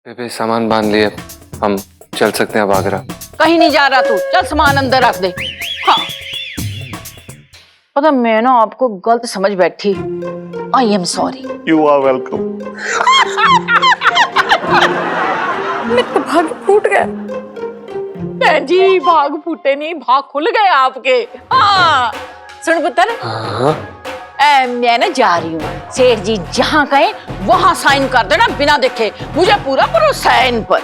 बेबे सामान बांध लिए, हम चल सकते हैं अब आगरा। कहीं नहीं जा रहा तू, चल सामान अंदर रख दे। हाँ पता मैं ना आपको गलत समझ बैठी। I am sorry. You are welcome. मेरे तो भाग फूट गया। बहन जी भाग फूटे नहीं, भाग खुल गए आपके। हाँ सुन पुत्र, मैं ना जा रही हूँ, सेठ जी जहाँ कहे वहां साइन कर देना बिना देखे, मुझे पूरा भरोसा है इन पर।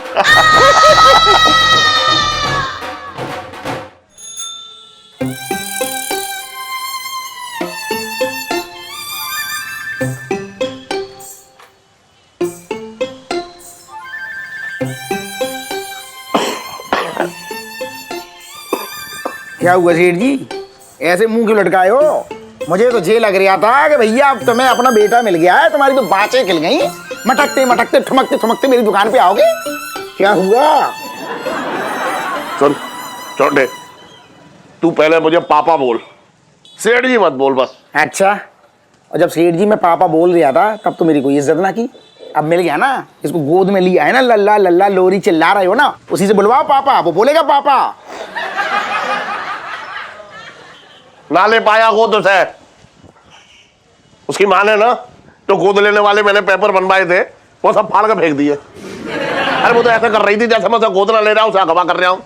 क्या हुआ सेठ जी, ऐसे मुंह क्यों लटकाए हो? मुझे तो ये लग रहा था कि भैया अब तुम्हें अपना बेटा मिल गया है, तुम्हारी तो बाँचें खिल गई। मटकते मटकते ठुमकते ठुमकते मेरी दुकान पे आओगे, क्या हुआ? सुन छोटे, तू पहले मुझे पापा बोल, सेठ जी मत बोल बस। अच्छा, और जब सेठ जी मैं पापा बोल रहा था तब तो मेरी कोई इज्जत ना की। अब मिल गया ना, इसको गोद में लिया है ना, लल्ला लल्ला लोरी चिल्ला रहे हो ना, उसी से बुलवाओ पापा, वो बोलेगा पापा। ना ले पाया गोद से, उसकी माँ ने ना तो गोद लेने वाले मैंने पेपर बनवाए थे, वो सब फाड़ के फेंक दिए। अरे वो तो ऐसे कर रही थी जैसे मैं उसे गोद ना ले रहा हूँ, उसे अगवा कर रहा हूँ।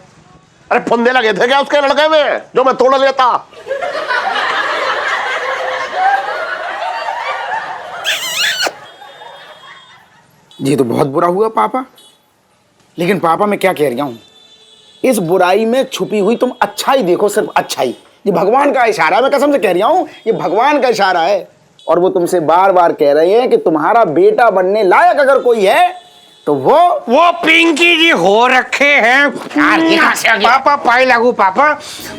अरे फंदे लगे थे क्या उसके लड़के में जो मैं तोड़ लेता? ये तो बहुत बुरा हुआ पापा, लेकिन पापा मैं क्या कह रहा हूँ, इस बुराई में छुपी हुई तुम अच्छाई देखो, सिर्फ अच्छाई। ये भगवान का इशारा है, मैं कसम से कह रहा हूँ, ये भगवान का इशारा है। और वो तुमसे बार बार कह रहे हैं कि तुम्हारा बेटा बनने लायक अगर कोई है तो वो पिंकी जी हो रखे हैं। पापा पाई लागू पापा,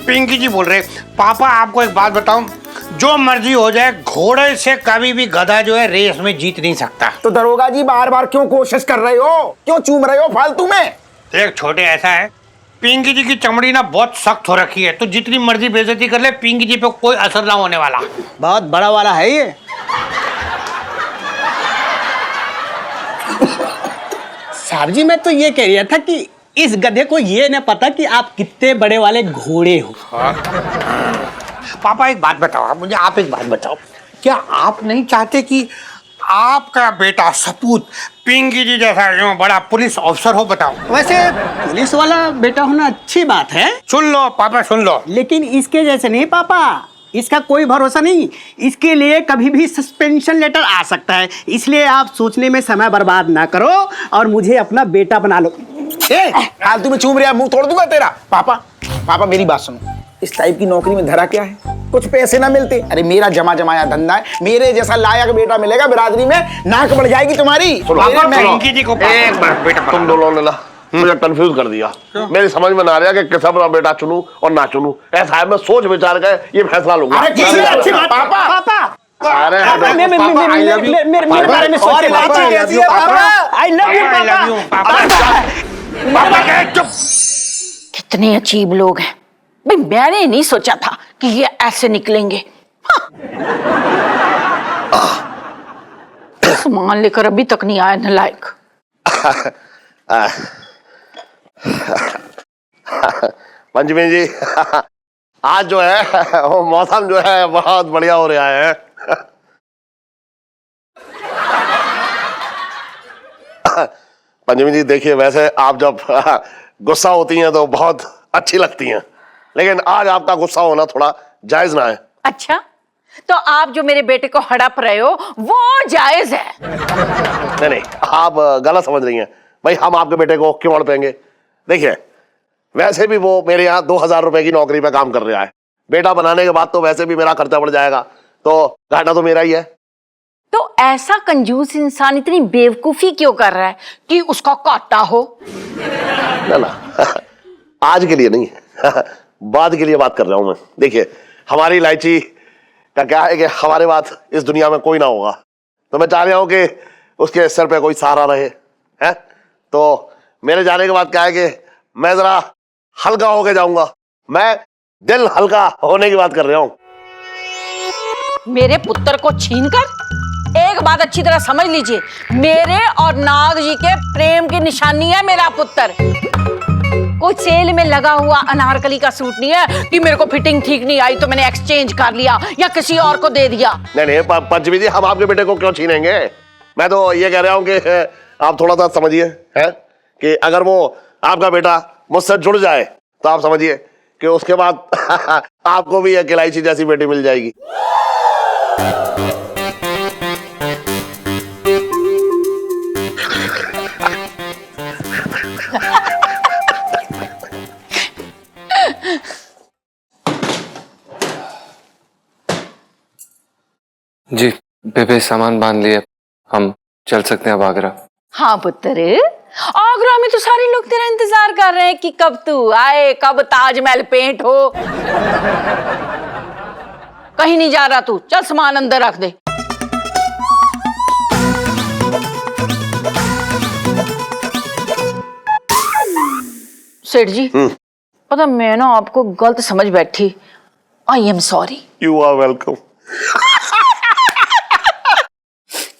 पिंकी जी बोल रहे। पापा आपको एक बात बताऊं, जो मर्जी हो जाए, घोड़े से कभी भी गधा जो है रेस में जीत नहीं सकता। तो दरोगा जी बार बार क्यों कोशिश कर रहे हो, क्यों चूम रहे हो फालतू में? देख छोटे, ऐसा है, पिंकी जी की चमड़ी ना बहुत सख्त हो रखी है, तो जितनी मर्जी बेइज्जती कर ले, पिंकी जी पे कोई असर ना होने वाला। बहुत बड़ा वाला है ये। साहब जी मैं तो ये कह रहा था कि इस गधे को ये न पता कि आप कितने बड़े वाले घोड़े हो। पापा एक बात बताओ, आप एक बात बताओ, क्या आप नहीं चाहते कि आपका बेटा सपूत पिंकी जी जैसा जो बड़ा पुलिस ऑफिसर हो? बताओ। वैसे पुलिस वाला बेटा होना अच्छी बात है, सुन लो पापा सुन लो, लेकिन इसके जैसे नहीं पापा, इसका कोई भरोसा नहीं, इसके लिए कभी भी सस्पेंशन लेटर आ सकता है, इसलिए आप सोचने में समय बर्बाद ना करो और मुझे अपना बेटा बना लो। फालतू में चूम रहा, मुंह तोड़ दूंगा तेरा। पापा पापा मेरी बात सुनो, इस टाइप की नौकरी में धरा क्या है, कुछ पैसे ना मिलते? अरे मेरा जमा जमाया धंधा है, मेरे जैसा लायक बेटा मिलेगा बिरादरी में, नाक बढ़ जाएगी तुम्हारी। पिंकी जी को एक मिनट बेटा, तुम दोनों ने ना मुझे कंफ्यूज कर दिया। मेरी समझ में ना आ रहा कि किस अपना बेटा चुनूं और ना चुनूं। ऐसा है, मैं सोच विचार कर ये फैसला लूंगा। अरे किसी अच्छी बात पापा, पापा अरे मेरे बारे में सोचिए पापा। आई लव यू पापा। चुप। कितने अजीब लोग हैं भाई, मैंने नहीं सोचा था कि ये ऐसे निकलेंगे। सामान लेकर अभी तक नहीं आया नालायक। पंचमी जी, आज जो है वो मौसम जो है बहुत बढ़िया हो रहा है। पंचमी जी देखिए, वैसे आप जब गुस्सा होती हैं तो बहुत अच्छी लगती हैं, लेकिन आज आपका गुस्सा होना थोड़ा जायज ना है। अच्छा, तो आप जो मेरे बेटे को हड़प रहे हो वो जायज है? नहीं नहीं, आप गलत समझ रही हैं। भाई हम आपके बेटे को क्यों हड़पेंगे? देखिए वैसे भी वो मेरे यहाँ 2000 रुपए की नौकरी पे काम कर रहा है, बेटा बनाने के बाद तो वैसे भी मेरा खर्चा बढ़ जाएगा, तो घाटा तो मेरा ही है। तो ऐसा कंजूस इंसान इतनी बेवकूफी क्यों कर रहा है कि उसका काटा हो? ना ना, आज के लिए नहीं, बाद के लिए बात कर रहा हूं मैं। देखिए हमारी इलायची का क्या है कि हमारे बाद इस दुनिया में कोई ना होगा, तो मैं चाह रहा हूं कि उसके सर पे कोई सहारा रहे है। तो मेरे जाने के बाद क्या है कि मैं जरा हल्का होके जाऊंगा, मैं दिल हल्का होने की बात कर रहा हूं। मेरे पुत्र को छीनकर एक बात अच्छी तरह समझ लीजिए, मेरे और नाग जी के प्रेम की निशानी है मेरा पुत्र। कोई सेल में लगा हुआ अनारकली का सूट नहीं है कि मेरे को फिटिंग ठीक नहीं आई तो मैंने एक्सचेंज कर लिया या किसी और को दे दिया। नहीं पंचमी जी, हम आपके बेटे को क्यों छीनेंगे? मैं तो ये कह रहा हूँ कि आप थोड़ा सा समझिए, है कि अगर वो आपका बेटा मुझसे जुड़ जाए तो आप समझिए कि उसके बाद आपको भी एक इलायची जैसी बेटी मिल जाएगी। जी बेबे सामान बांध लिए, हम चल सकते हैं अब आगरा। हाँ पुत्र, आगरा में तो सारे लोग तेरा इंतजार कर रहे हैं कि कब तू आए, कब ताजमहल पेंट हो। कहीं नहीं जा रहा तू, चल सामान अंदर रख दे। सेठ जी, पता मैं ना आपको गलत समझ बैठी। I am sorry. You are welcome.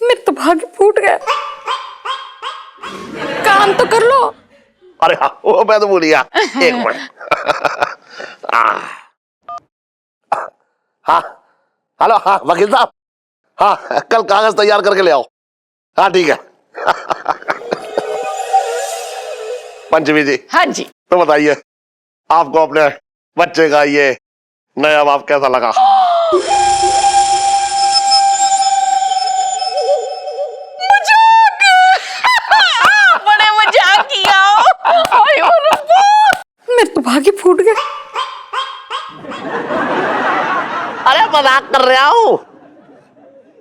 मेरे तो भाग्य फूट गया। काम तो कर लो। अरे हाँ, वो मैं तो भूल गया। एक मिनट। हाँ हेलो, हाँ वकील साहब, हाँ कल कागज तैयार करके ले आओ। हाँ ठीक है। पंचमी जी, हाँ जी। तो बताइए आपको अपने बच्चे का ये नया बाप कैसा लगा? बड़े मजाक किया। मेरे तो भाग्य फूट गया। अरे मजाक कर रहा हूँ।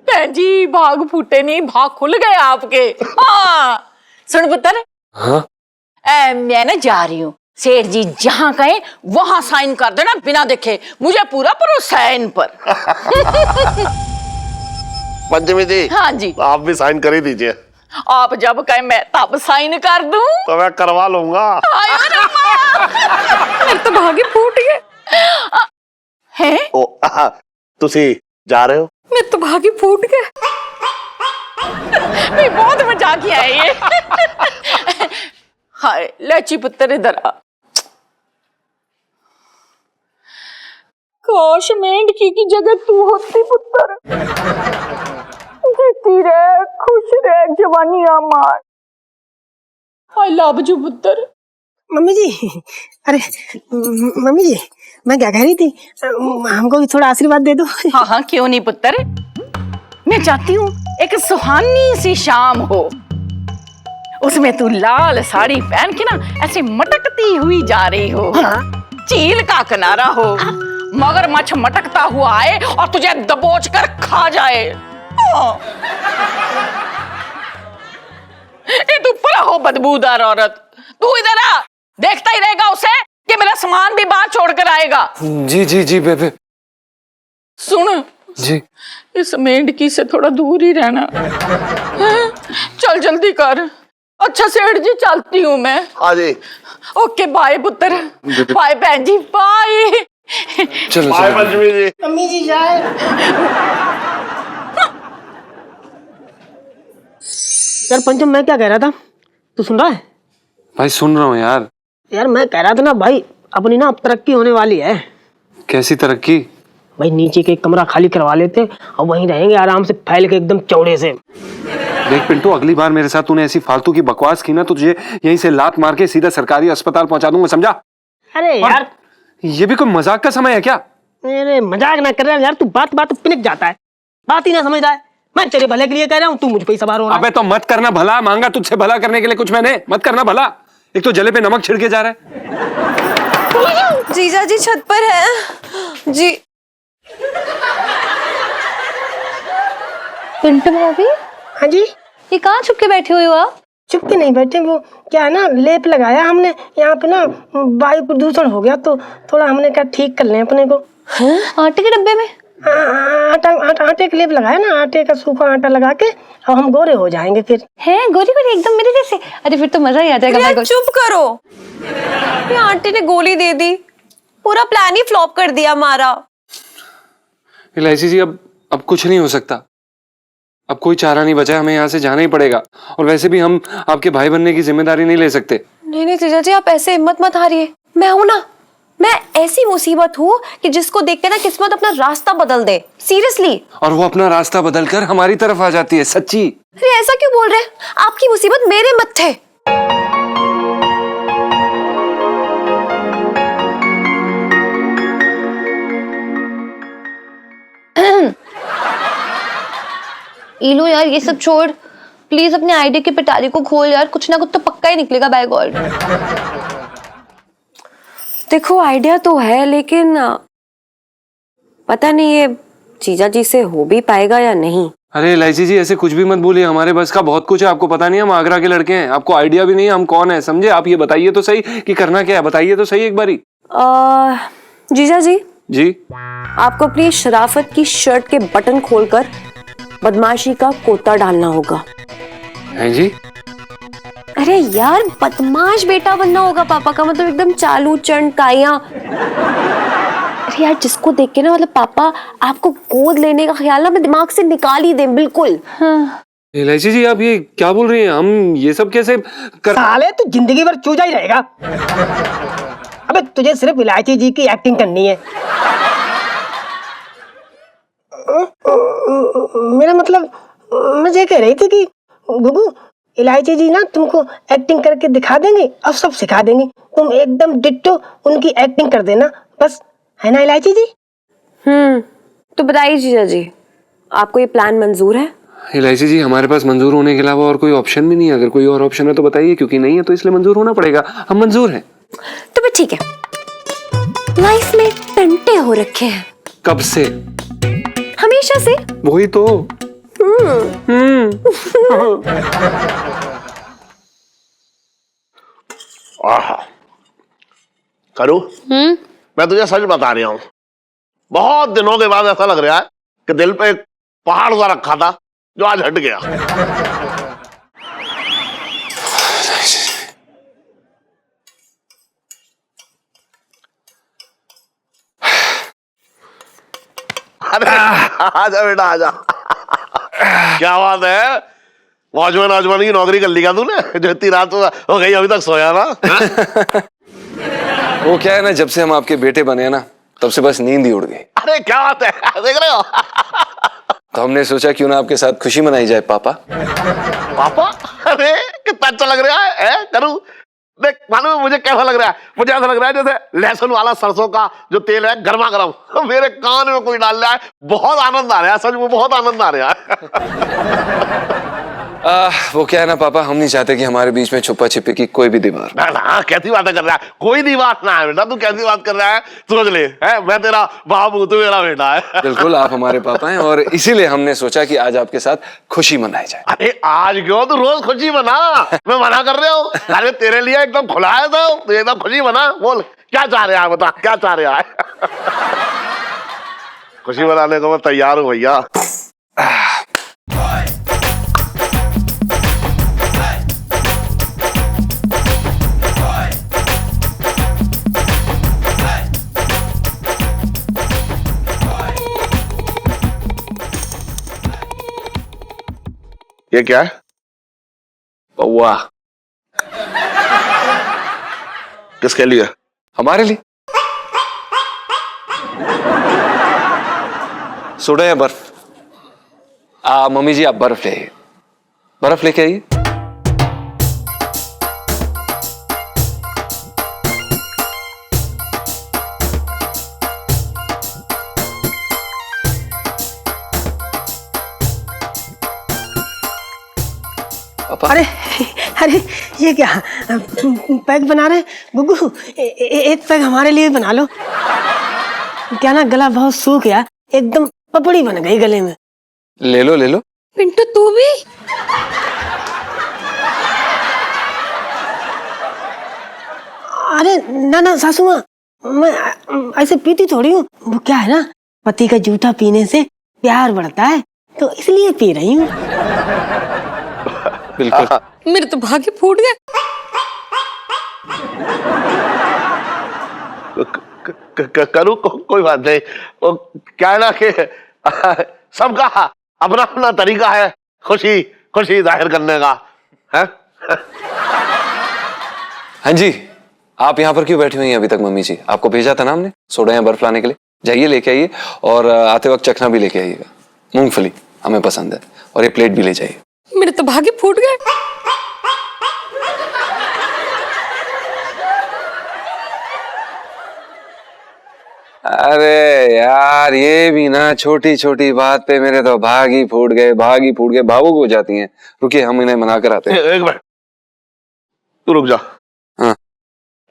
बहन जी, भाग फूटे नहीं, भाग खुल गए आपके। हाँ सुन पुत्र, हाँ मैं ना जा रही हूँ, सेठ जी जहाँ कहें वहां साइन कर देना बिना देखे, मुझे पूरा भरोसा है इन पर। पंचमी जी, हाँ जी। आप भी साइन कर ही दीजिए। आप जब कहें मैं तब साइन कर दूं। तो मैं करवा लूंगा। मेरे तो भाग्य फूट गए। हैं? ओ तुसी जा रहे हो? मेरे तो भाग्य फूट गए। नहीं बहुत मजाकिया है ये। हाय लची पुत्र, इधर आ। काश मेंढकी की जगह तू होती पुत्र। जीती रहे, खुश रहे, जवानी मार। आई लव यू पुत्र। मम्मी जी, अरे मम्मी जी, मैं क्या कह रही थी, हमको भी थोड़ा आशीर्वाद दे दो। हाँ हाँ क्यों नहीं पुत्र, मैं चाहती हूँ एक सुहानी सी शाम हो, उसमें तू लाल साड़ी पहन के ना ऐसे मटकती हुई जा रही हो। हाँ? चील का किनारा हो, मगरमच्छ मटकता हुआ आए और तुझे दबोच कर खा जाए। ये तू पूरा हो बदबूदार औरत। तू इधर आ, देखता ही रहेगा उसे कि मेरा सामान भी बाहर छोड़कर आएगा। जी जी जी बेबे। सुन जी, इस मेंढकी से थोड़ा दूर ही रहना। चल जल्दी कर। अच्छा सेठ जी, चलती हूँ मैं। हाँ जी। ओके बाय पुत्र, बाय बहन जी, बाय। चलो बाय चलो। पंचमी जी। मम्मी जी जाए। यार पंचम, मैं क्या कह रहा था, तू सुन रहा है? भाई सुन रहा हूँ यार। यार मैं कह रहा था ना भाई, अपनी ना अब तरक्की होने वाली है। कैसी तरक्की? भाई नीचे के एक कमरा खाली करवा लेते और वहीं रहेंगे आराम से फैल के एकदम चौड़े से। देख पिंटू, अगली बार मेरे साथ तूने ऐसी फालतू की बकवास की ना तो तुझे यहीं से लात मार के सीधा सरकारी अस्पताल पहुंचा दूंगा, समझा? अरे यार, ये भी कोई मजाक का समय है क्या? अरे मजाक ना कर रहा यार, तू बात बात पिनक जाता है, बात ही ना समझ रहा है। मैं तेरे भले के लिए कह रहा हूँ, तू मुझ पे ही सवार हो रहा है। अबे तो मत करना भला, मांगा तुझसे भला करने के लिए कुछ मैंने, मत करना भला। एक तो जले पे नमक छिड़के जा रहा है। जीजा जी छत पर है जी। पिंटू भाभी, हाँ जी। ये कहाँ छुप के बैठे हुए हो आप? चुप के नहीं बैठे, वो क्या है ना, लेप लगाया हमने यहाँ पे ना, वायु प्रदूषण हो गया तो थोड़ा हमने क्या ठीक कर लें अपने को। आटे के डब्बे में? आटे का लेप लगाया ना, आटे का सूखा आटा लगा के, अब हम गोरे हो जाएंगे फिर। है गोरी गोरी एकदम मेरे जैसे? अरे फिर तो मजा ही आ जाएगा। यार चुप करो, ये आंटी ने गोली दे दी, पूरा प्लान ही फ्लॉप कर दिया हमारा। इलायची जी, अब कुछ नहीं हो सकता। अब कोई चारा नहीं बचा, हमें यहाँ से जाना ही पड़ेगा। और वैसे भी हम आपके भाई बनने की जिम्मेदारी नहीं ले सकते। नहीं नहीं जीजा जी, आप ऐसे हिम्मत मत हारिए। मैं हूं ना, मैं ऐसी मुसीबत हूँ कि जिसको देख के ना किस्मत अपना रास्ता बदल दे, सीरियसली। और वो अपना रास्ता बदलकर हमारी तरफ आ जाती है, सच्ची। अरे ऐसा क्यों बोल रहे हैं? आपकी मुसीबत मेरे मत्थे। इलो यार, ये सब छोड़, प्लीज अपने आईडी की पिटारी को खोल यार, कुछ ना कुछ तो पक्का ही निकलेगा बाय गॉड। देखो आइडिया तो है, लेकिन पता नहीं ये जीजा जी से हो भी पाएगा या नहीं। अरे इलायची जी, ऐसे कुछ भी मत बोलिए, हमारे बस का बहुत कुछ है। आपको पता नहीं हम आगरा के लड़के हैं, आपको आइडिया भी नहीं है हम कौन है, समझे? आप ये बताइए तो सही कि करना क्या है, बताइए तो सही एक बारी। जीजा जी जी, आपको अपनी शराफत की शर्ट के बटन खोलकर बदमाशी का कोता डालना होगा। हैं जी? अरे यार, बदमाश बेटा बनना होगा पापा का, मतलब एकदम चालू चंड काया। अरे यार, जिसको देख के ना मतलब पापा आपको गोद लेने का ख्याल ना मैं दिमाग से निकाल ही दें, बिल्कुल। हाँ। इलायची जी, आप ये क्या बोल रही हैं? हम ये सब कैसे कर... साले तू जिंदगी भर चूजा ही रहेगा। अबे तुझे सिर्फ इलायची जी की एक्टिंग करनी है। मेरा मतलब मैं ये कह रही थी कि गुगू, इलायची जी ना तुमको एक्टिंग करके दिखा देंगे और सब सिखा देंगे, तुम एकदम डिट्टो उनकी एक्टिंग कर देना बस, है ना इलायची जी? तो बताइए जीजा जी, आपको ये प्लान मंजूर है? इलायची जी, हमारे पास मंजूर होने के अलावा और कोई ऑप्शन भी नहीं है। अगर कोई और ऑप्शन है तो बताइए, क्योंकि नहीं है तो इसलिए मंजूर होना पड़ेगा। हम मंजूर हैं। तो फिर ठीक है। लाइफ में टंटे हो रखे हैं। कब से? हमेशा से। वही तो। करूं? मैं तुझे सच बता रहा हूं, बहुत दिनों के बाद ऐसा लग रहा है कि दिल पे एक पहाड़ सा रखा था जो आज हट गया। अरे आजा बेटा आजा। क्या बात है, वॉचमैन वॉचमैन की नौकरी कर ली क्या तूने? जो इतनी रात हो गई अभी तक सोया ना? वो क्या है ना, जब से हम आपके बेटे बने हैं ना, तब से बस नींद ही उड़ गई। अरे क्या बात है, देख रहे हो? तो हमने सोचा क्यों ना आपके साथ खुशी मनाई जाए पापा। पापा? अरे कितना अच्छा लग रहा है करूं? देख मालूम है मुझे कैसा लग रहा है? मुझे ऐसा लग रहा है जैसे लहसुन वाला सरसों का जो तेल है गर्मा गर्म मेरे कान में कोई डाल रहा है। बहुत आनंद आ रहा है, सच में बहुत आनंद आ रहा है। वो क्या है ना पापा, हम नहीं चाहते कि हमारे बीच में छुपा छिपी की कोई भी दीवार। ना ना, कैसी बातें कर रहा है? कोई दीवार ना है बेटा, तू कैसी बात कर रहा है? समझ ले, है मैं तेरा बाप हूं, तू मेरा बेटा है। बिल्कुल, आप हमारे पापा हैं और इसीलिए हमने सोचा कि आज आपके साथ खुशी मनाई जाए। अरे आज क्यों, तू रोज खुशी मना। मैं मना कर रहा हूँ? अरे तेरे लिए एकदम खुला है तो एकदम खुशी मना। बोल क्या चाह रहे हैं, बता क्या चाह रहे हैं? खुशी मनाने को मैं तैयार हूँ भैया। ये क्या है? पौआ। किसके लिए? हमारे लिए। सोडा या बर्फ? मम्मी जी आप बर्फ ले आइए, बर्फ लेके आइए। अरे अरे ये क्या पैक बना रहे गुग्गू? एक पैक हमारे लिए बना लो। क्या ना, गला बहुत सूख गया, एकदम पपड़ी बन गई गले में। ले लो ले लो। पिंटू तू भी? अरे ना ना सासू माँ, मैं ऐसे पीती थोड़ी हूँ। वो क्या है ना, पति का जूठा पीने से प्यार बढ़ता है, तो इसलिए पी रही हूँ। बिल्कुल। मेरे तो भाग्य फूट गए। करूँ कोई बात नहीं। वो क्या है ना कि सबका अपना अपना तरीका है खुशी खुशी जाहिर करने का है। हाँ जी, आप यहाँ पर क्यों बैठी हुई हैं अभी तक? मम्मी जी, आपको भेजा था ना हमने सोडा या बर्फ लाने के लिए। जाइए लेके आइए, और आते वक्त चखना भी लेके आइएगा। मूंगफली हमें पसंद है, और ये प्लेट भी ले जाइए। मेरे तो भागे फूट गए। अरे यार, ये भी ना छोटी छोटी बात पे मेरे तो भाग ही फूट गए, भावुक हो जाती हैं। रुकिए, हम इन्हें मना कर आते हैं। एक मिनट, तू रुक जा। हाँ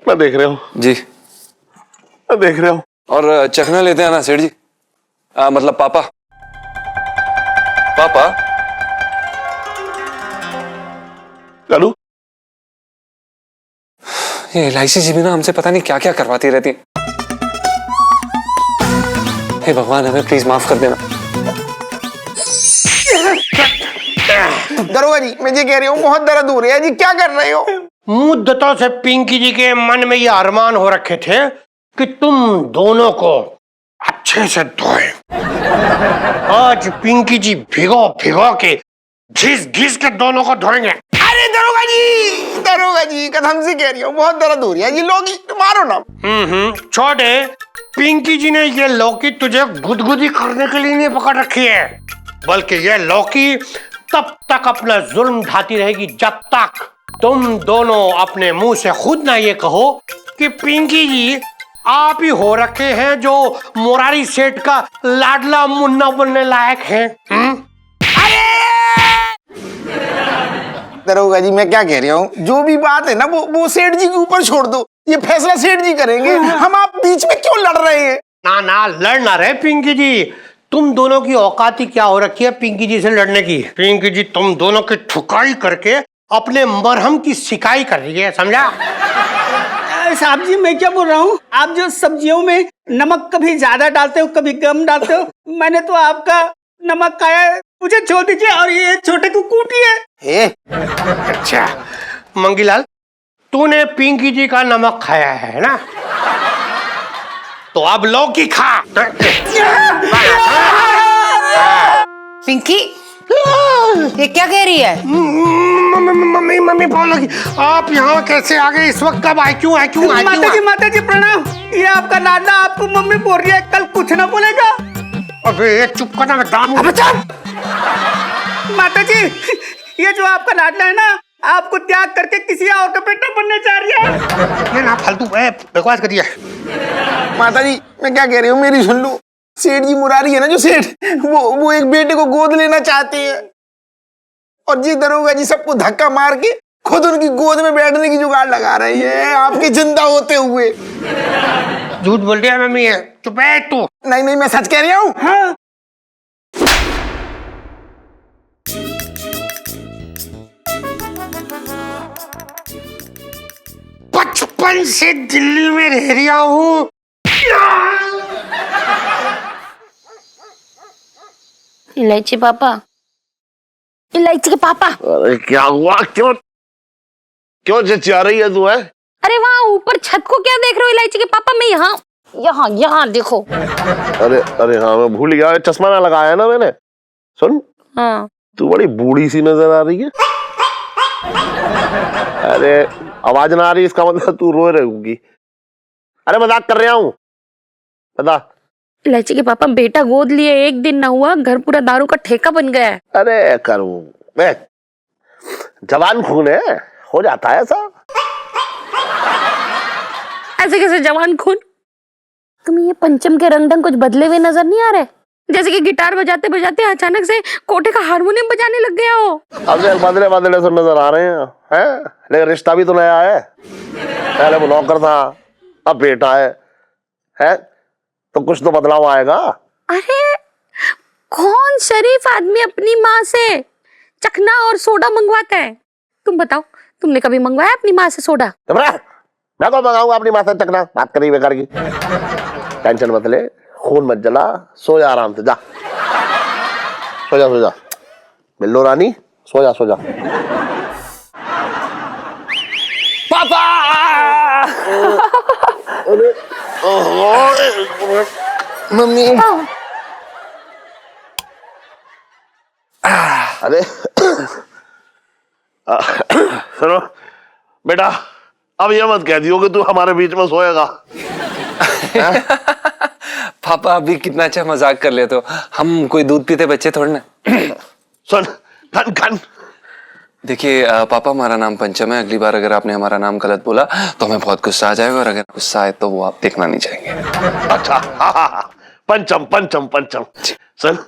मैं देख रहा हूँ जी, मैं देख रहा हूँ। और चखना लेते हैं ना सेठ जी, मतलब पापा। पापा कालू, ये एलआईसी जी भी ना हमसे पता नहीं क्या क्या करवाती रहती है। हे भगवान, हमें प्लीज माफ कर देना। दरोगा जी, मैं ये कह रही हूँ बहुत दर्द हो रहा है जी, क्या कर रहे हो? मुद्दतों से पिंकी जी के मन में ये अरमान हो रखे थे कि तुम दोनों को अच्छे से धोए। आज पिंकी जी भिगो भिगो के घिस घिस के दोनों को धोएंगे। अरे दरोगा जी कसम से कह रही हूँ बहुत दर्द हो रही है जी, लोगी मारो ना। छोटे, पिंकी जी ने ये लौकी तुझे गुदगुदी करने के लिए नहीं पकड़ रखी है, बल्कि ये लौकी तब तक अपना जुल्म ढाती रहेगी जब तक तुम दोनों अपने मुंह से खुद ना ये कहो कि पिंकी जी आप ही हो रखे हैं जो मुरारी सेठ का लाडला मुन्ना बनने लायक हैं। दरोगा जी मैं क्या कह रही हूँ, जो भी बात है ना वो सेठ जी के ऊपर छोड़ दो, ये फैसला सेठ जी करेंगे। हम आप बीच में क्यों लड़ रहे हैं? ना ना, लड़ ना रहे पिंकी जी, तुम दोनों की औकात ही क्या हो रखी है पिंकी जी से लड़ने की। पिंकी जी तुम दोनों की ठुकाई करके अपने मरहम की सिकाई कर रही है, समझा? साहब जी मैं क्या बोल रहा हूँ, आप जो सब्जियों में नमक कभी ज्यादा डालते हो कभी कम डालते हो, मैंने तो आपका नमक खाया है, मुझे छोड़ दीजिए। और ये छोटे को कूटिए। अच्छा मंगीलाल, तूने पिंकी जी का नमक खाया है ना, तो अब लौकी खा। पिंकी, ये क्या कह रही है? मम्मी बोलोगी आप यहाँ कैसे आ गए इस वक्त? कब आए, क्यों आए, क्यों आए? माता जी प्रणाम। ये आपका लाडला आपको मम्मी बोल रही है कल कुछ ना बोलेगा। अबे चुप करना, मैं दाम। माता जी, ये जो आपका लाडला है ना, आपको त्याग करके किसी और का बेटा बनने जा रही है। ये ना फालतू बकवास करिए। माता जी मैं क्या कह रही हूँ, मेरी सुन लो। सेठ जी मुरारी है ना जो सेठ, वो एक बेटे को गोद लेना चाहते हैं, और जी दरोगा जी सबको धक्का मार के खुद उनकी गोद में बैठने की जुगाड़ लगा रही है, आपके जिंदा होते हुए। झूठ बोल रही है मम्मी, चुप है तू। नहीं मैं सच कह रही हूँ। हाँ। बचपन से दिल्ली में रह रहा हूँ। इलायची पापा, इलायची के पापा। अरे क्या हुआ, क्यों चिल्ला रही है तू? है अरे वहाँ ऊपर छत को क्या देख रहे हो इलायची के पापा? मैं यहाँ यहाँ यहाँ देखो। अरे हाँ, मैं भूल गया, चश्मा ना लगाया ना मैंने। सुन, हाँ तू बड़ी बूढ़ी सी नजर आ रही है। अरे आवाज ना आ रही, इसका मतलब तू रो रही होगी। अरे मजाक कर रहा हूँ, बता। इलायची के पापा, बेटा गोद लिए 1 दिन ना हुआ, घर पूरा दारू का ठेका बन गया है। अरे करूँ मैं, जवान खून है, हो जाता है ऐसा। ऐसे कैसे जवान खून? तुम्हें ये पंचम के रंग ढंग कुछ बदले हुए नजर नहीं आ रहे? जैसे कि गिटार बजाते बजाते अचानक से कोठे का हारमोनियम बजाने लग गया हो। अब बदले से नजर आ रहे हैं, लेकिन रिश्ता भी तो नया है। पहले वो नौकर था, अब बेटा है तो कुछ तो बदलाव आएगा। अरे कौन शरीफ आदमी अपनी माँ से चखना और सोडा मंगवाता है? तुम बताओ, तुमने कभी मंगवाया अपनी माँ से सोडा? मैं तो मंगाऊंगा अपनी माँ से चखना, बात करी बेकार की। टेंशन मत ले, खून मत जला, सो जा आराम से, जा सो जा बिल्लो रानी, सो जा। पापा! मम्मी, अरे सुनो बेटा, अब ये मत कह दियो कि तू हमारे बीच में सोएगा। पापा अभी कितना अच्छा मजाक कर लेते हो, हम कोई दूध पीते बच्चे थोड़े ना। सुन खन खन। देखिए पापा, हमारा नाम पंचम है। अगली बार अगर आपने हमारा नाम गलत बोला तो हमें बहुत गुस्सा आ जाएगा, और अगर गुस्सा आए तो वो आप देखना नहीं चाहेंगे। अच्छा हाँ, पंचम पंचम पंचम। सुन,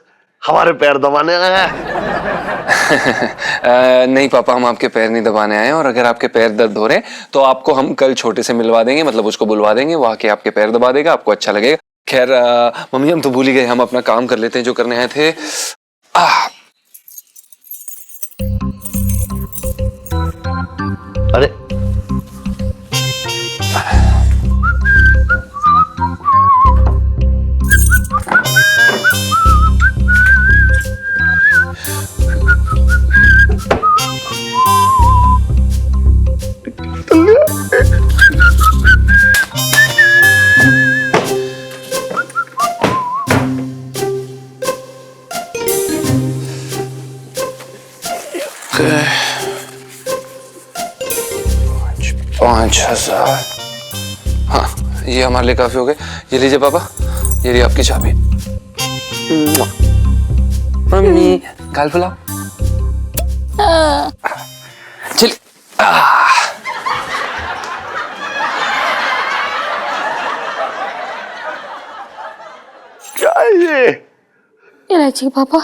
हमारे पैर दबाने आया है। नहीं पापा, हम आपके पैर नहीं दबाने आए हैं, और अगर आपके पैर दर्द हो रहे हैं तो आपको हम कल छोटे से मिलवा देंगे, मतलब उसको बुलवा देंगे, वो आके आपके पैर दबा देगा, आपको अच्छा लगेगा। खैर मम्मी, हम तो भूल ही गए, हम अपना काम कर लेते हैं जो करने आए थे। अरे पाँच 5,000। हाँ, ये हमारे लिए काफी हो गए। ये लीजिए पापा, ये रही आपकी चाबी। मम्मी गाल फुलाओ। चल। क्या है ये? इलायची पापा,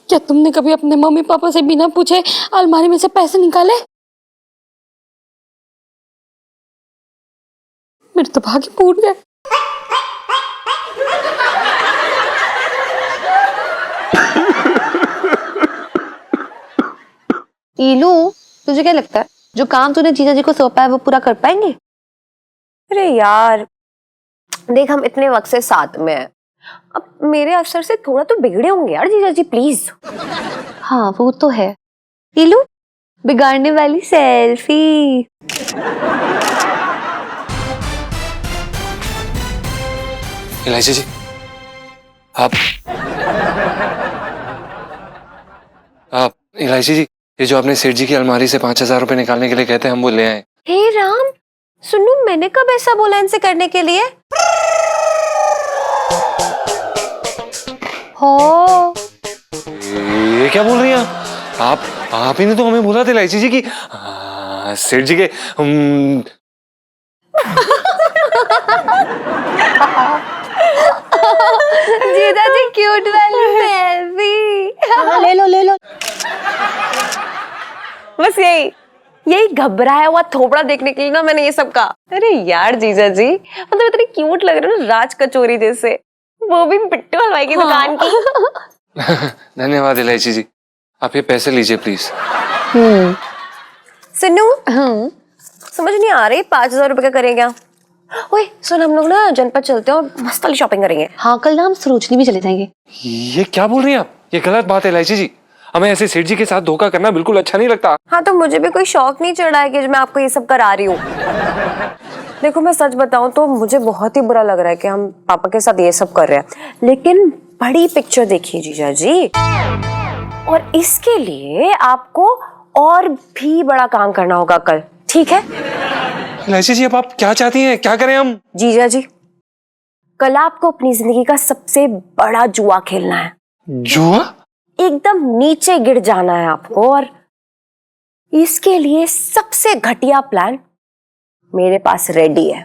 क्या तुमने कभी अपने मम्मी पापा से बिना पूछे अलमारी में से पैसे निकाले? मेरे तो भाग्य फूट गए। ईलू, तुझे क्या लगता है जो काम तूने जीजा जी को सौंपा है वो पूरा कर पाएंगे? अरे यार देख, हम इतने वक्त से साथ में हैं, अब मेरे अफसर से थोड़ा तो बिगड़े होंगे यार जीजा जी, प्लीज। हाँ वो तो है। ईलू, बिगाड़ने वाली सेल्फी। इलायची जी, आप इलायची जी, ये जो आपने सेठ जी की अलमारी से 5,000 रुपए निकालने के लिए कहते हैं, हम वो ले आए। हे राम, सुनो, मैंने कब ऐसा बोला इनसे करने के लिए? हो ये क्या बोल रही हैं आप ही ने तो हमें बोला था इलायची जी की सेठ जी के जीजा जी क्यूट वाली सेल्फी। ले लो ले लो। बस यही घबराया हुआ थोपड़ा देखने के लिए ना मैंने ये सब कहा। अरे यार जीजा जी, मतलब इतनी क्यूट लग रहे हो ना, राज कचोरी जैसे, वो भी पिट्टू हलवाई की दुकान की। धन्यवाद इलायची जी, आप ये पैसे लीजिए प्लीज। सिन्नू, समझ नहीं आ रही 5,000 रुपए का करें क्या? ओए सुन, हम लोग ना जनपद चलते हैं और मस्त वाली शॉपिंग करेंगे। हाँ, कल ना हम सरोजनी भी चले जाएंगे। ये क्या बोल रही हैं आप? ये गलत बात है इलायची जी, हमें ऐसे सेठ जी के साथ धोखा करना बिल्कुल अच्छा नहीं लगता। हाँ, तो मुझे भी कोई शौक नहीं चढ़ा है कि मैं आपको ये सब करा रही हूँ। देखो, मैं सच बताऊं तो मुझे बहुत ही बुरा लग रहा है कि हम पापा के साथ ये सब कर रहे हैं, लेकिन बड़ी पिक्चर देखिए जीजा जी, और इसके लिए आपको और भी बड़ा काम करना होगा कल, ठीक है? इलायची जी, अब आप क्या चाहती हैं, क्या करें हम? जीजा जी, कल आपको अपनी जिंदगी का सबसे बड़ा जुआ खेलना है। जुआ? एकदम नीचे गिर जाना है आपको, और इसके लिए सबसे घटिया प्लान मेरे पास रेडी है।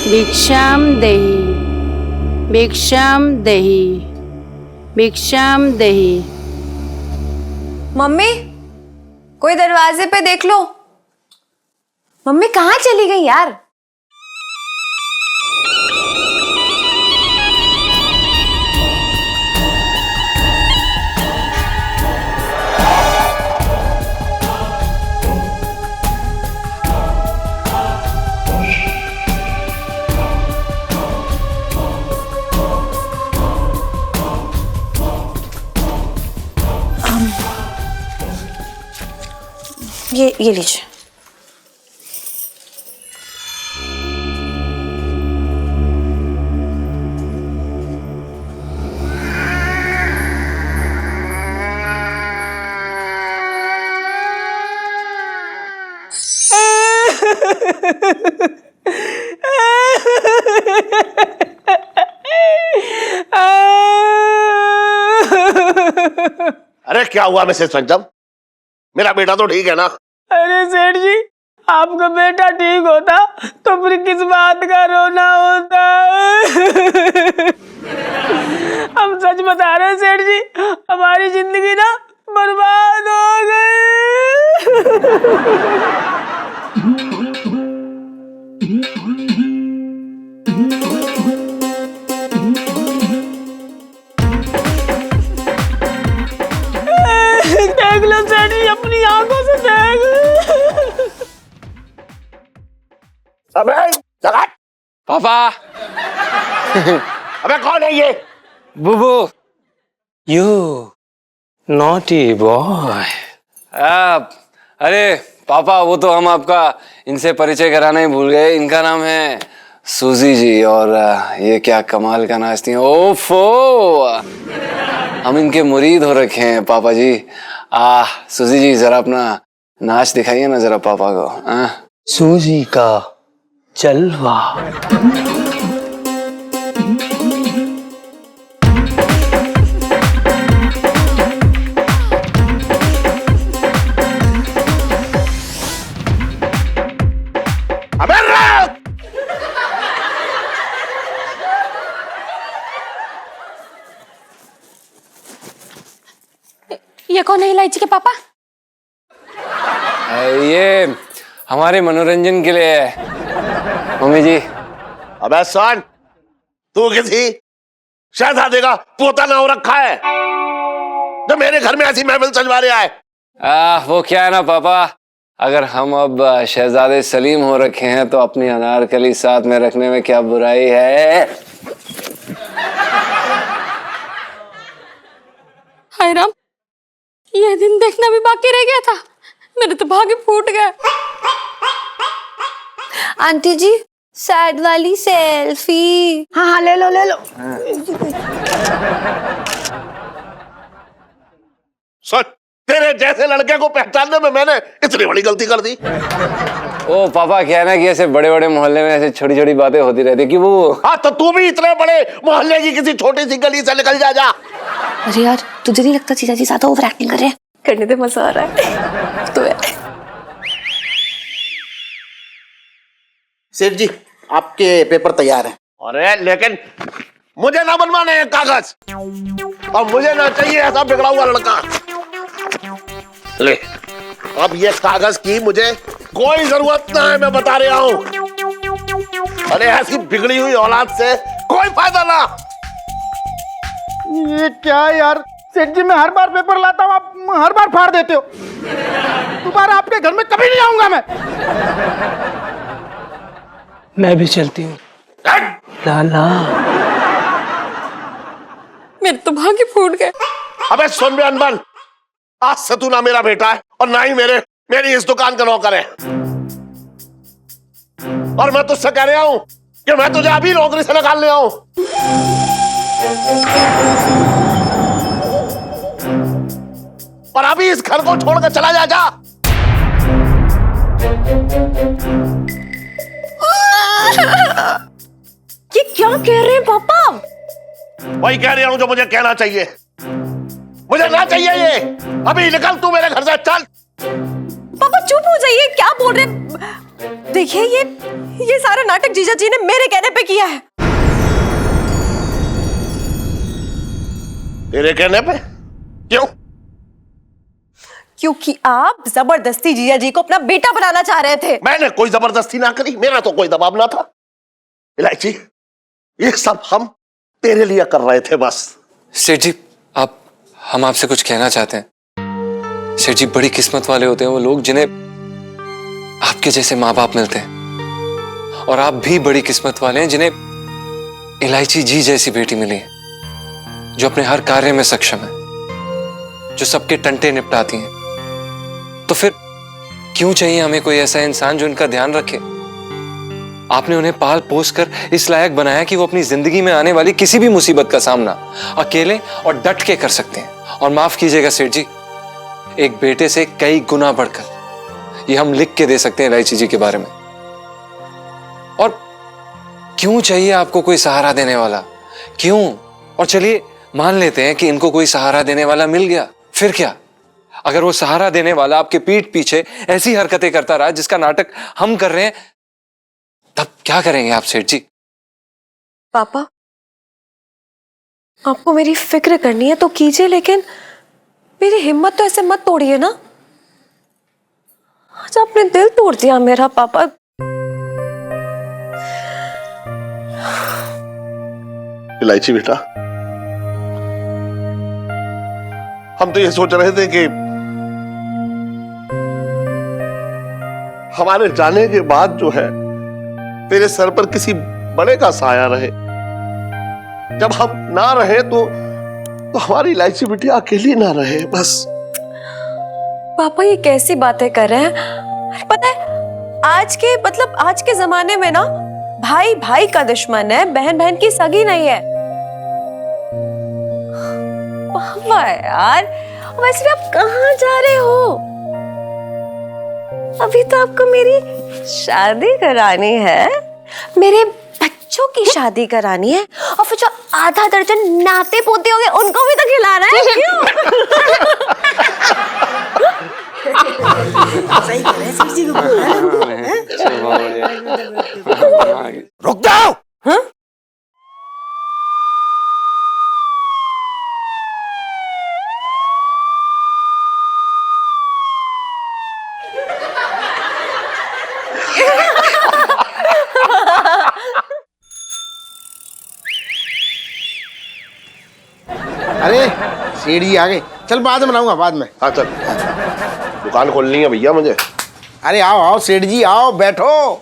भिक्षाम देहि, भिक्षाम देहि, भिक्षाम देहि। मम्मी, कोई दरवाजे पे देख लो। मम्मी कहाँ चली गई यार? ये लीजिए। अरे क्या हुआ मिसेस पंचम, मेरा बेटा तो ठीक है ना? अरे सेठ जी, आपका बेटा ठीक होता तो फिर किस बात का रोना होता? हम सच बता रहे हैं सेठ जी, हमारी जिंदगी ना बर्बाद हो गई। देख लो सेठ जी, अपनी आंखों से देख। अबे जगत! पापा। अबे कौन है ये? बुबू। You naughty boy. अरे पापा, वो तो हम आपका इनसे परिचय कराना ही भूल गए। इनका नाम है सूजी जी, और ये क्या कमाल का नाचती हैं। ओफो, हम इनके मुरीद हो रखे हैं पापा जी। सूजी जी, जरा अपना नाच दिखाइए ना जरा पापा को। सूजी का जलवा। अबे रुक! ये कौन है इलायची के पापा? ये हमारे मनोरंजन के लिए है मम्मी जी। अबे सन, तू किसी शहजादे का पोता ना हो रखा है जो मेरे घर में ऐसी महफिल सजवा रहा है। वो क्या है ना पापा, अगर हम अब शहजादे सलीम हो रखे हैं तो अपनी अनारकली साथ में रखने में क्या बुराई है। हाय राम, यह दिन देखना भी बाकी रह गया था। मेरे तो भाग्य फूट गया। आंटी जी, सैड वाली सेल्फी। हाँ हाँ, ले लो ले लो। सच, तेरे जैसे लड़के को पहचानने में मैंने इतनी बड़ी गलती कर दी। ओ पापा, क्या है ना कि ऐसे बड़े बड़े मोहल्ले में ऐसे छोटी छोटी बातें होती रहती कि वो। हाँ, तो तू भी इतने बड़े मोहल्ले की किसी छोटी सी गली से निकल जा। अरे यार, तुझे नहीं लगता जीजा जी ज्यादा ओवर एक्टिंग कर रहे हैं? करने दे, मजा आ रहा है तो यार। सेठ जी, आपके पेपर तैयार हैं। अरे लेकिन मुझे ना बनवाने हैं कागज, और मुझे ना चाहिए ऐसा बिगड़ा हुआ लड़का। ले, अब ये कागज की मुझे कोई जरूरत ना है, मैं बता रहा हूं। अरे ऐसी बिगड़ी हुई औलाद से कोई फायदा ना। ये क्या यार सेठ जी, मैं हर बार पेपर लाता हूँ, आप हर बार फाड़ देते हो। दोबारा आपके घर में कभी नहीं आऊंगा मैं भी चलती हूँ। लाला, मेरे तो भाग्य फूट गए। अबे सुन बे अनबन, आज से तू ना मेरा बेटा है और ना ही मेरी इस दुकान का नौकर है। और मैं तुझसे कह रहा हूं कि मैं तुझे अभी नौकरी से निकाल ले आऊं। और अभी इस घर को छोड़कर चला जा। ये क्या कह रहे हैं पापा? वही कह रहा हूं जो मुझे कहना चाहिए। मुझे ना चाहिए ये। अभी निकल तू मेरे घर से, चल। पापा चुप हो जाइए, क्या बोल रहे? देखिए, ये सारा नाटक जीजा जी ने मेरे कहने पे किया है। तेरे कहने पे? क्यों? क्योंकि आप जबरदस्ती जीजा जी को अपना बेटा बनाना चाह रहे थे। मैंने कोई जबरदस्ती ना करी, मेरा तो कोई दबाव ना था। इलायची, ये सब हम तेरे लिए कर रहे थे बस। सेठ जी, हम आपसे कुछ कहना चाहते हैं। सेठ जी, बड़ी किस्मत वाले होते हैं वो लोग जिन्हें आपके जैसे माँ बाप मिलते हैं, और आप भी बड़ी किस्मत वाले हैं जिन्हें इलायची जी जैसी बेटी मिली है, जो अपने हर कार्य में सक्षम है, जो सबके टंटे निपटाती हैं। तो फिर क्यों चाहिए हमें कोई ऐसा इंसान जो इनका ध्यान रखे? आपने उन्हें पाल पोस कर इस लायक बनाया कि वो अपनी जिंदगी में आने वाली किसी भी मुसीबत का सामना अकेले और डट के कर सकते हैं। और माफ कीजिएगा सेठ जी, एक बेटे से कई गुना बढ़कर ये हम लिख के दे सकते हैं इलायची जी के बारे में। और क्यों चाहिए आपको कोई सहारा देने वाला? क्यों? और चलिए मान लेते हैं कि इनको कोई सहारा देने वाला मिल गया, फिर क्या? अगर वो सहारा देने वाला आपके पीठ पीछे ऐसी हरकतें करता रहा जिसका नाटक हम कर रहे हैं, तब क्या करेंगे आप सेठ जी? पापा, आपको मेरी फिक्र करनी है तो कीजिए, लेकिन मेरी हिम्मत तो ऐसे मत तोड़िए ना। आज आपने दिल तोड़ दिया मेरा पापा। इलायची बेटा, हम तो ये सोच रहे थे कि हमारे जाने के बाद जो है तेरे सर पर किसी बड़े का साया रहे। जब हम ना रहे तो हमारी इलायची बिटिया अकेली ना रहे बस। पापा ये कैसी बातें कर रहे हैं? अरे पता है आज के जमाने में ना भाई भाई का दुश्मन है, बहन बहन की सगी नहीं है। पापा यार, वैसे आप कहाँ जा रहे हो? अभी तो आपको मेरी शादी करानी है, मेरे बच्चों की शादी करानी है, और फिर जो आधा दर्जन नाते पोते होंगे उनको भी तो खिलाना है। क्यों? सही कह रहे हैं सब्जी को। रुक जाओ। हाँ? अरे सेठ जी आ गए, चल बाद में बनाऊंगा, बाद में। हाँ चल, दुकान खोलनी है भैया मुझे। अरे आओ आओ सेठ जी, आओ बैठो।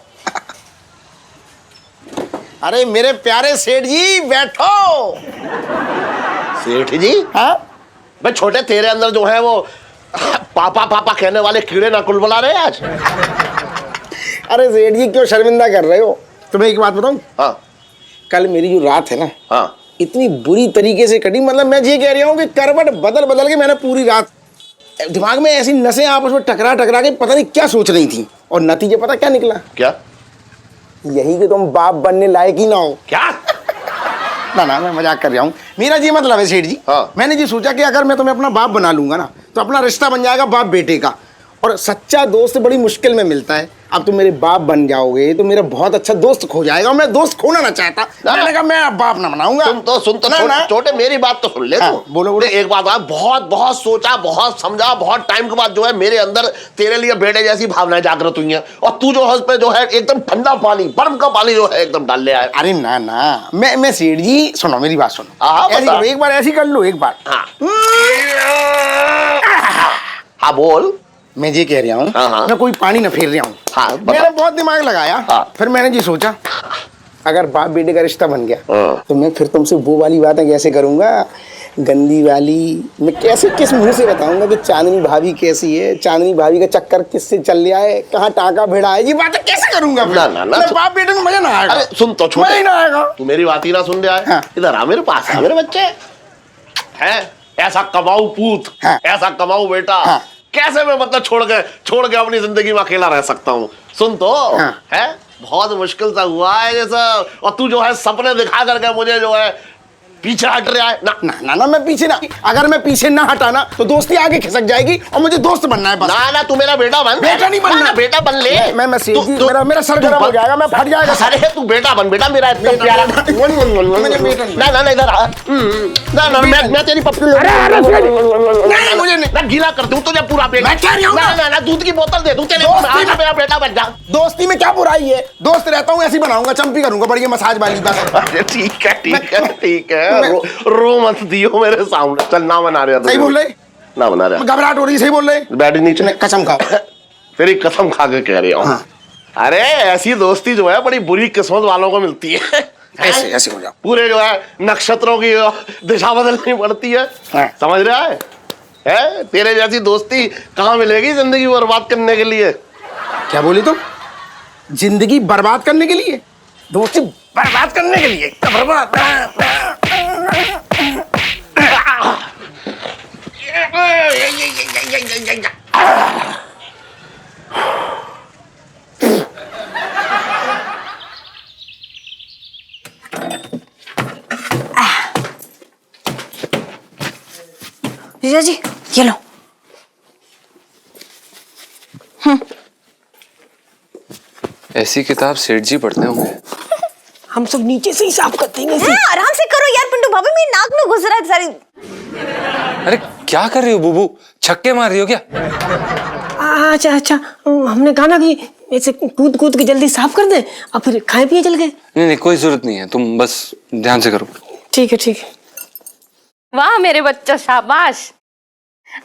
अरे मेरे प्यारे सेठ जी बैठो। सेठ जी? हाँ भाई छोटे, तेरे अंदर जो है वो पापा पापा कहने वाले कीड़े ना कुल बुला रहे आज। अरे सेठ जी क्यों शर्मिंदा कर रहे हो? तुम्हें एक बात बताऊं? हाँ कल मेरी जो रात है ना, हाँ, इतनी बुरी तरीके से कटी, मतलब मैं ये कह रहा हूँ कि करवट बदल बदल के मैंने पूरी रात दिमाग में ऐसी नसें आपस में टकरा टकरा के पता नहीं क्या सोच रही थी, और नतीजे पता क्या निकला? क्या? यही कि तुम बाप बनने लायक ही ना हो। क्या? ना मैं मजाक कर रहा हूँ, मेरा ये मतलब है सेठ जी। हाँ। मैंने ये सोचा कि अगर मैं तुम्हें अपना बाप बना लूंगा ना, तो अपना रिश्ता बन जाएगा बाप बेटे का, और सच्चा दोस्त बड़ी मुश्किल में मिलता है। अब तुम मेरे बाप बन जाओगे तो मेरा बहुत अच्छा दोस्त खो जाएगा, मैं दोस्त खोना ना चाहता। मैंने कहा मैं बाप ना बनाऊंगा। सुन तो छोटे, मेरी बात तो सुन ले। हाँ, तू बोलो। एक बात है, बहुत बहुत सोचा, बहुत समझा, बहुत टाइम के बाद जो है मेरे अंदर तेरे लिए बेटे जैसी भावनाएं जागृत हुई हैं, और तू जो है उस पे जो है एकदम ठंडा पानी, बर्फ का पानी जो है एकदम डाल ले आया। अरे ना मैं सेठ जी, सुनो मेरी बात सुनो। हाँ, ऐसी बता। करो, एक बार ऐसी कर लो, एक बार। हाँ बोल। मैं ये कह रहा हूँ, हाँ। मैं कोई पानी न फेर रहा हूँ। हाँ, बता। मैंने बहुत दिमाग लगाया। हाँ। फिर मैंने ये सोचा, अगर बाप बेटे का रिश्ता बन गया हाँ। तो मैं फिर तुमसे वो वाली बातें कैसे करूंगा, गंदी वाली। मैं कैसे किस मुंह से बताऊंगा कि चांदनी भाभी कैसी है, चांदनी भाभी का चक्कर किससे चल रहा है, कहाँ टाका भिड़ा है, ये बातें कैसे करूंगा? ना बाप बेटे में मजा ना आएगा। अरे सुन तो छोटे, मजा ही ना आएगा। तू मेरी बात ही ना सुन रहा है। हाँ। इधर आ मेरे पास, मेरे बच्चे हैं, ऐसा कमाऊ पूत, हाँ। ऐसा कमाऊ बेटा। हाँ। कैसे मैं मतलब छोड़ के अपनी जिंदगी में अकेला रह सकता हूँ? सुन तो, हाँ। है बहुत मुश्किल सा हुआ है ये सब, और तू जो है सपने दिखा करके मुझे जो है पीछे हट रहा है ना। मैं पीछे ना, अगर मैं पीछे ना हटाना तो दोस्ती आगे खिसक जाएगी, और मुझे दोस्त बनना है बस। ना तू मेरा बेटा बन। बेटा नहीं बनना। ना, बेटा बन ले। मैं सेठ जी, मेरा सर गर्म हो जाएगा, मैं फट जाएगा। अरे तू बेटा बन बेटा, मेरा इतना प्यारा। ना इधर आ। ना मैं तेरी पप्पी मुझे नहीं गीला कर दूं तुझे पूरा पेट। मैं कह रही हूं ना दूध की बोतल दे दूं तेरे को, मेरा बेटा बन जा। दोस्ती में क्या बुराई है? दोस्त रहता हूँ ऐसी बनाऊंगा, चंपी करूंगा, बढ़िया मसाज वाली बस। ठीक है रो मत दियो मेरे सामने। चल ना बना रहा, सही बोल रहे, ना बना रहा, घबराहट हो रही, सही बोल रहे। बैठ नीचे, कसम खाओ। तेरी कसम खा के कह रही हूँ। हाँ। अरे ऐसी दोस्ती जो है बड़ी बुरी किस्मत वालों को मिलती है। ऐसे हो जाओ, पूरे जो है नक्षत्रों की दिशा बदलनी पड़ती है। हाँ। समझ रहा है? तेरे जैसी दोस्ती कहाँ मिलेगी जिंदगी बर्बाद करने के लिए? क्या बोली तुम? जिंदगी बर्बाद करने के लिए? दोस्ती बर्बाद करने के लिए? बर्बाद। जीजा जी ये लो। ऐसी किताब सेठ जी पढ़ते होंगे। हम सब नीचे से ही साफ करते हैं इसे। आराम से करो यार पिंटू भाभी, मेरी नाक में घुस रहा है सारी। अरे क्या कर रही हो बुबू, छक्के मार रही हो क्या? अच्छा अच्छा, हमने कहा ना कि ऐसे कूद कूद के जल्दी साफ कर दे और फिर खाए पिए चल गए। नहीं नहीं कोई जरूरत नहीं है, तुम बस ध्यान से करो। ठीक है ठीक है। वाह मेरे बच्चों, शाबाश।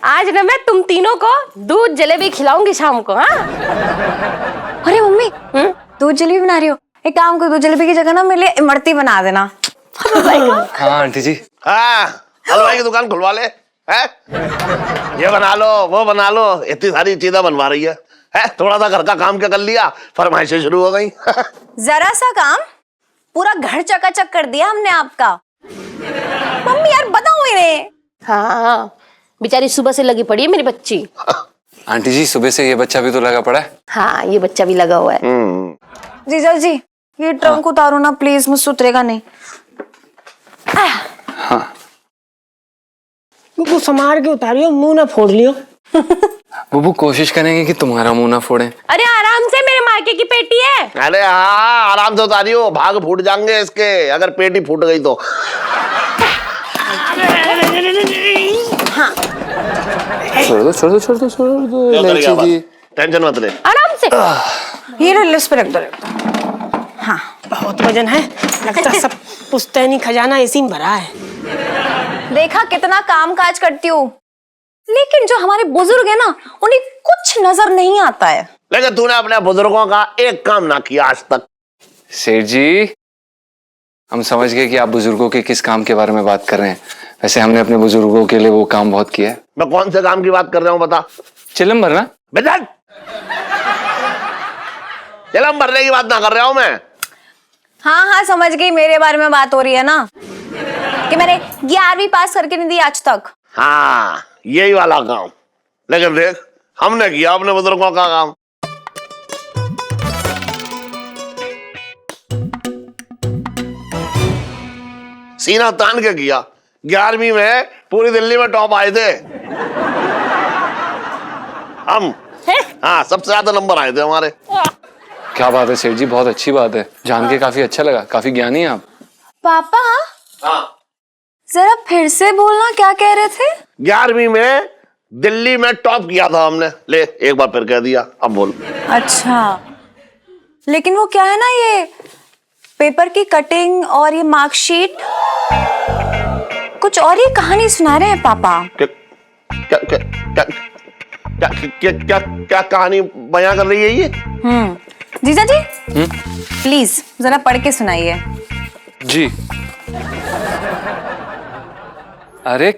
आज ना मैं तुम तीनों को दूध जलेबी खिलाऊंगी शाम को। हाँ अरे मम्मी, दूध जलेबी बना रही हो? एक काम करो, दूध जलेबी की जगह ना मेरे लिए इमरती बना देना। हाँ आंटी जी। हाँ, हलवाई की दुकान खुलवा ले। है ये बना लो वो बना लो, इतनी सारी चीजें बनवा रही है। थोड़ा सा घर का काम क्या कर लिया, फरमाइशें शुरू हो गई। जरा सा काम पूरा घर चकाचक कर दिया हमने आपका। मम्मी यार बताओ इन्हें। हाँ बेचारी सुबह से लगी पड़ी है मेरी बच्ची। आंटी जी सुबह से ये बच्चा भी तो लगा पड़ा है। हाँ ये बच्चा भी लगा हुआ है। जीजा जी ये ट्रंक उतारो ना प्लीज, मुझसे उतरेगा नहीं। हाँ वो संभाल के उतारियो, मुंह ना फोड़ लियो। बुबू कोशिश करेंगे कि तुम्हारा मुंह ना फोड़े। अरे आराम से, मेरे मायके की पेटी है। अरे हाँ आराम से उतारियो, भाग फूट जाएंगे इसके अगर पेटी फूट गई तो। हाँ छोड़ दो इलायची जी। टेंशन मत ले, आराम से। ये लो इस पे रख दो। हाँ बहुत वजन है, लगता है सब पुश्तैनी खजाना इसी में भरा है। देखा कितना काम काज करती हूँ, लेकिन जो हमारे बुजुर्ग है ना उन्हें कुछ नजर नहीं आता है। लेकिन तूने अपने बुजुर्गों का एक काम ना किया आज तक। सेठ जी हम समझ गए कि आप बुजुर्गों के किस काम के बारे में बात कर रहे हैं। वैसे हमने अपने बुजुर्गों के लिए वो काम बहुत किया है। मैं कौन से काम की बात कर रहा हूँ बता? चिलम भरना। बेटा चिलम भरने की बात ना कर रहा हूँ मैं। हाँ समझ गई, मेरे बारे में बात हो रही है ना कि मैंने 11वीं पास करके नहीं दी आज तक। हाँ यही वाला काम। लेकिन देख हमने किया अपने बुजुर्गों का काम। सीना तान के किया। 11वीं में पूरी दिल्ली में टॉप आए थे हम। हाँ सबसे ज्यादा नंबर आए थे हमारे। क्या बात है सेठ जी, बहुत अच्छी बात है, जान के काफी अच्छा लगा, काफी ज्ञानी हैं आप। पापा हाँ जरा फिर से बोलना, क्या कह रहे थे? 11वीं में दिल्ली में टॉप किया था हमने। ले एक बार फिर कह दिया, अब बोल। अच्छा लेकिन वो क्या है ना, ये पेपर की कटिंग और ये मार्कशीट, कुछ और ही कहानी सुना रहे हैं पापा। क्या क्या क्या क्या क्या क्या क्या क्या कहानी बयां कर रही है ये? जीजा जी प्लीज जरा पढ़ के सुनाइए। जी अरे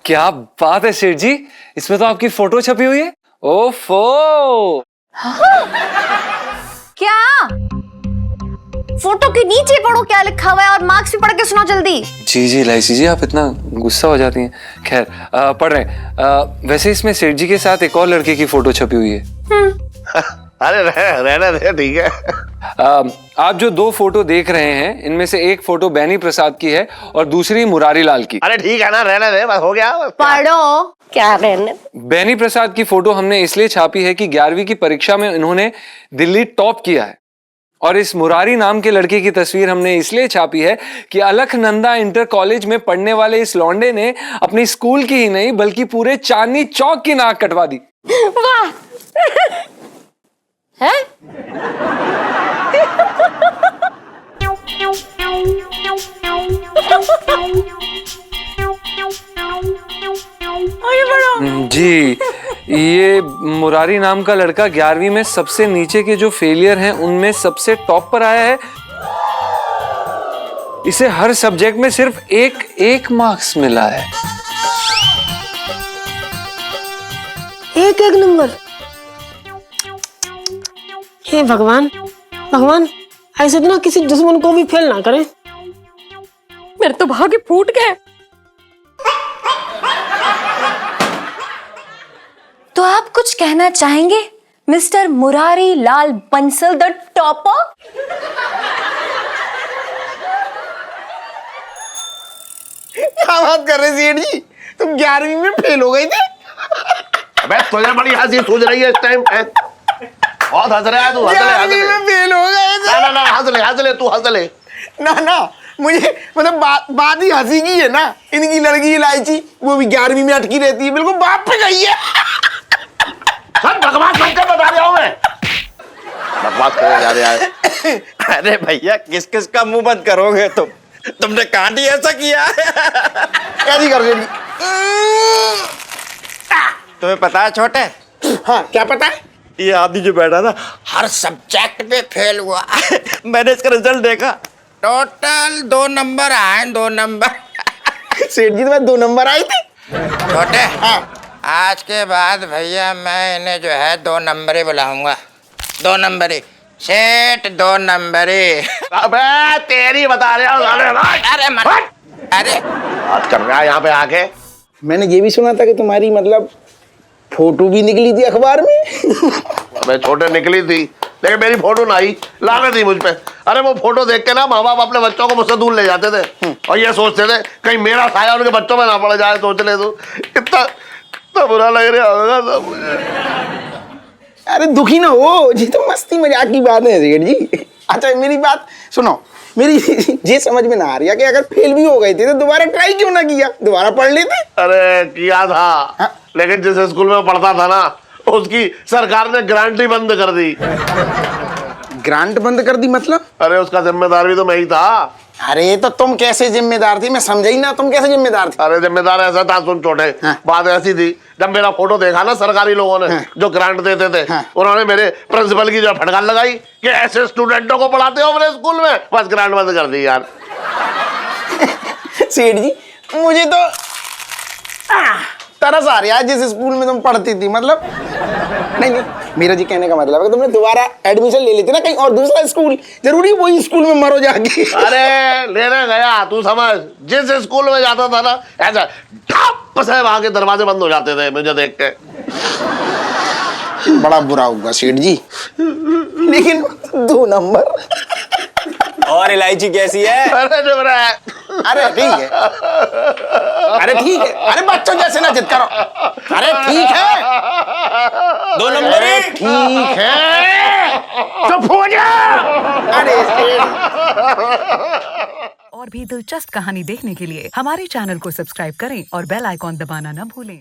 क्या बात है सेठ जी, इसमें तो आपकी फोटो छपी हुई है। ओफो क्या? फोटो के नीचे पढ़ो क्या लिखा हुआ है और मार्क्स भी पढ़ के सुनाओ जल्दी। जी इलायची जी आप इतना गुस्सा हो जाती हैं। खैर पढ़ रहे हैं। वैसे इसमें सेठ जी के साथ एक और लड़के की फोटो छपी हुई है। अरे रहने दे, ठीक है। आप जो 2 फोटो देख रहे हैं इनमें से एक फोटो बैनी प्रसाद की है और दूसरी मुरारी लाल की। अरे ठीक है ना, रहने दे, बस हो गया। पढ़ो क्या रहने। बैनी प्रसाद की फोटो हमने इसलिए छापी है कि 11वीं की परीक्षा में इन्होंने दिल्ली टॉप किया है, और इस मुरारी नाम के लड़के की तस्वीर हमने इसलिए छापी है कि अलकनंदा इंटर कॉलेज में पढ़ने वाले इस लौंडे ने अपनी स्कूल की ही नहीं बल्कि पूरे चांदनी चौक की नाक कटवा दी। वाह है? जी ये मुरारी नाम का लड़का 11वीं में सबसे नीचे के जो फेलियर हैं उनमें सबसे टॉप पर आया है। इसे हर सब्जेक्ट में सिर्फ एक मार्क्स मिला है। एक नंबर। हे भगवान, भगवान ऐसे तो ना किसी दुश्मन को भी फेल ना करे। मेरे तो भाग्य फूट गए। तो आप कुछ कहना चाहेंगे mister Murari Lal Bansal the topper? क्या बात कर रहे सेठ जी, तुम 11वीं में फेल हो गए थे? अबे तुझे बड़ी हंसी सूझ रही है इस टाइम। बहुत हंस रहा है तू, हंस ले, हंस 11वीं ले। में फेल हो गए थे? ना हंस ले तू, हंस ले। ना मुझे मतलब बात ही हंसी की है ना। इनकी लड़की इलायची वो भी 11वीं में अटकी रहती है, बिल्कुल बाप पे गई है। सब बकवास करके बता रहा हूँ मैं। बकवास करने जा रहा है। अरे भैया किस किस का मुंह बंद करोगे तुमने कांडी ऐसा किया? कैसी कर रही? तुम्हें पता है छोटे, हाँ क्या पता है? ये आदमी जो बैठा ना हर सब्जेक्ट में फेल हुआ। मैंने इसका रिजल्ट देखा, टोटल 2 नंबर आए, 2 नंबर। सेठ जी तुम्हारे 2 नंबर आए थे? छोटे, हाँ। आज के बाद भैया मैं इन्हें जो है 2 नंबर ही बुलाऊंगा। 2 नंबर ही सेठ, 2 नंबर ही। अबे तेरी बता रहा हूँ। अरे अरे बात कर रहा है यहाँ पे आके। मैंने ये भी सुना था कि तुम्हारी मतलब फोटो भी निकली थी अखबार में। अबे छोटे निकली थी, लेकिन मेरी फोटो ना आई, लानत थी मुझ पे। अरे वो फोटो देख के ना माँ बाप अपने बच्चों को मुझसे दूर ले जाते थे और ये सोचते थे कहीं मेरा साया उनके बच्चों में ना पड़ जाए। सोच ले तू, इतना बुरा लग रहा होगा सब। अरे दुखी ना हो जी, तो मस्ती मजाक की बात है सेठ जी। अच्छा मेरी बात सुनो, मेरी ये समझ में ना आ रही है कि अगर फेल भी हो गए थे तो दोबारा ट्राई क्यों ना किया, दोबारा पढ़ लेते। अरे किया था, लेकिन जिस स्कूल में पढ़ता था ना उसकी सरकार ने ग्रांट ही बंद कर दी। ग्रांट बंद कर दी मतलब? अरे उसका जिम्मेदार भी तो मैं ही था। अरे तो तुम कैसे जिम्मेदार थी, मैं समझा ही ना, तुम कैसे जिम्मेदार थे? अरे जिम्मेदार ऐसा था, सुन छोटे, बात ऐसी थी, जब मेरा फोटो देखा ना सरकारी लोगों ने जो ग्रांट देते थे, उन्होंने मेरे प्रिंसिपल की जो फटकार लगाई कि ऐसे स्टूडेंटों को पढ़ाते हो अपने स्कूल में, बस ग्रांट बंद कर दी यार। सेठ जी मुझे तो तरस आ रहा है जिस स्कूल में तुम पढ़ती थी। मतलब नहीं मेरा जी कहने का मतलब है कि तुमने दोबारा एडमिशन ले लेते ना कहीं और दूसरा स्कूल, जरूरी वही स्कूल में मरो जाके। अरे लेने गया, तू समझ, जिस स्कूल में जाता था ना ऐसा ठप से वहां के दरवाजे बंद हो जाते थे मुझे देख के। बड़ा बुरा हुआ सेठ जी, लेकिन 2 नंबर। और इलायची कैसी है? अरे जो रहा है। अरे ठीक है, अरे ठीक है, अरे बच्चों जैसे ना जिद करो। अरे ठीक है, 2 नंबर ही ठीक है, चुप हो जा। अरे और भी दिलचस्प कहानी देखने के लिए हमारे चैनल को सब्सक्राइब करें और बेल आइकॉन दबाना न भूलें।